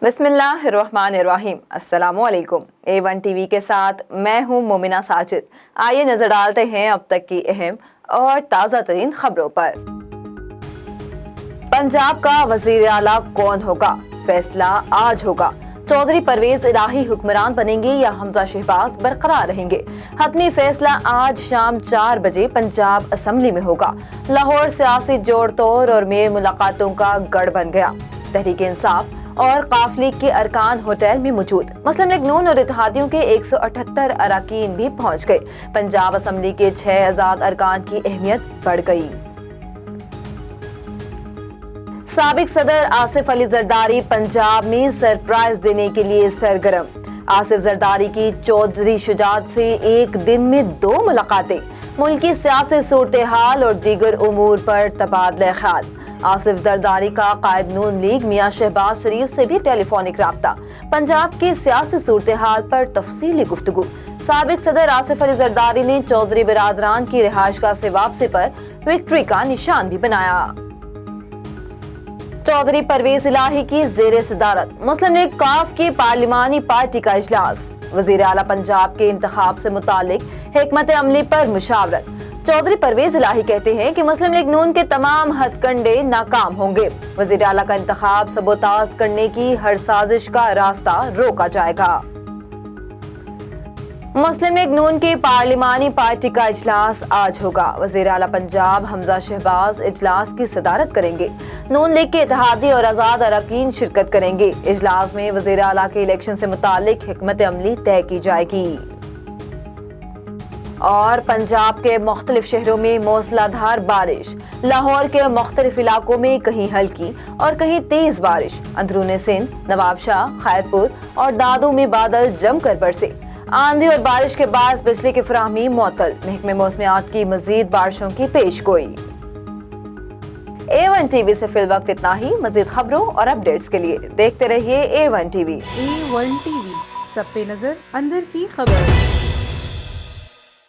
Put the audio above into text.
बिस्मिल्लाहिर्रहमानिर्रहीम। अस्सलामुअलैकुम। A1 TV के साथ मैं हूं मोमिना साजिद। आइए नजर डालते हैं अब तक की अहम और ताज़ा तरीन खबरों पर। पंजाब का वजीर आला कौन होगा? फैसला आज होगा। चौधरी परवेज इलाही हुक्मरान बनेंगे या हमजा शहबाज बरकरार रहेंगे? हतमी फैसला आज शाम 4 बजे पंजाब असम्बली में होगा। लाहौर सियासी जोड़ तोड़ और मेल मुलाकातों का गढ़ बन गया। तहरीक इंसाफ और काफ लीग के अरकान होटल में मौजूद। मुस्लिम लीग नून और इत्तेहादियों के 178 अरकान भी पहुंच गए। पंजाब असम्बली के 6 आजाद अरकान की अहमियत बढ़ गई। साबिक सदर आसिफ अली जरदारी पंजाब में सरप्राइज देने के लिए सरगर्म। आसिफ जरदारी की चौधरी शुजात से एक दिन में 2 मुलाकातें। मुल्क की सियासी सूरत हाल और दीगर उमूर पर तबादला ख्याल। आसिफ जरदारी का कायद नून लीग मियां शहबाज शरीफ से भी टेलीफोनिक राब्ता। पंजाब की सियासी सूरत हाल पर तफसीली गुफ्तगू। साबिक सदर आसिफ अली जरदारी ने चौधरी बिरादरान की रिहाइशगाह से वापसी पर विक्ट्री का निशान भी बनाया। चौधरी परवेज इलाही की जेर सदारत मुस्लिम लीग काफ की पार्लिमानी पार्टी का इजलास। वजीर आला पंजाब के इंतखाब से मुतालिक हिकमत अमली पर मुशावरत। चौधरी परवेज इलाही कहते हैं कि मुस्लिम लीग नून के तमाम हथकंडे नाकाम होंगे। वजीर आला का इंतखाब सबोताज करने की हर साजिश का रास्ता रोका जाएगा। मुस्लिम लीग नून की पार्लिमानी पार्टी का इजलास आज होगा। वजीर आला पंजाब हमजा शहबाज इजलास की सदारत करेंगे। नून लीग के इत्तेहादी और आजाद अरकान शिरकत करेंगे। इजलास में वजीर आला के इलेक्शन से मुतालिक हिकमत अमली तय की जाएगी। और पंजाब के मुख्तलिफ शहरों में मूसलाधार बारिश। लाहौर के मुख्तलिफ इलाकों में कहीं हल्की और कहीं तेज बारिश। अंदरूनी सिंध, नवाबशाह, खैरपुर और दादू में बादल जमकर बरसे। आंधी और बारिश के बाद बिजली की फराहमी मुअत्तल। महकमे मौसमियात की मजीद बारिशों की पेशगोई। A1 टीवी से फिल वक्त इतना ही। मजीद खबरों और अपडेट्स के लिए देखते रहिए A1 टीवी। A1 टीवी, सब पे नजर, अंदर की खबर।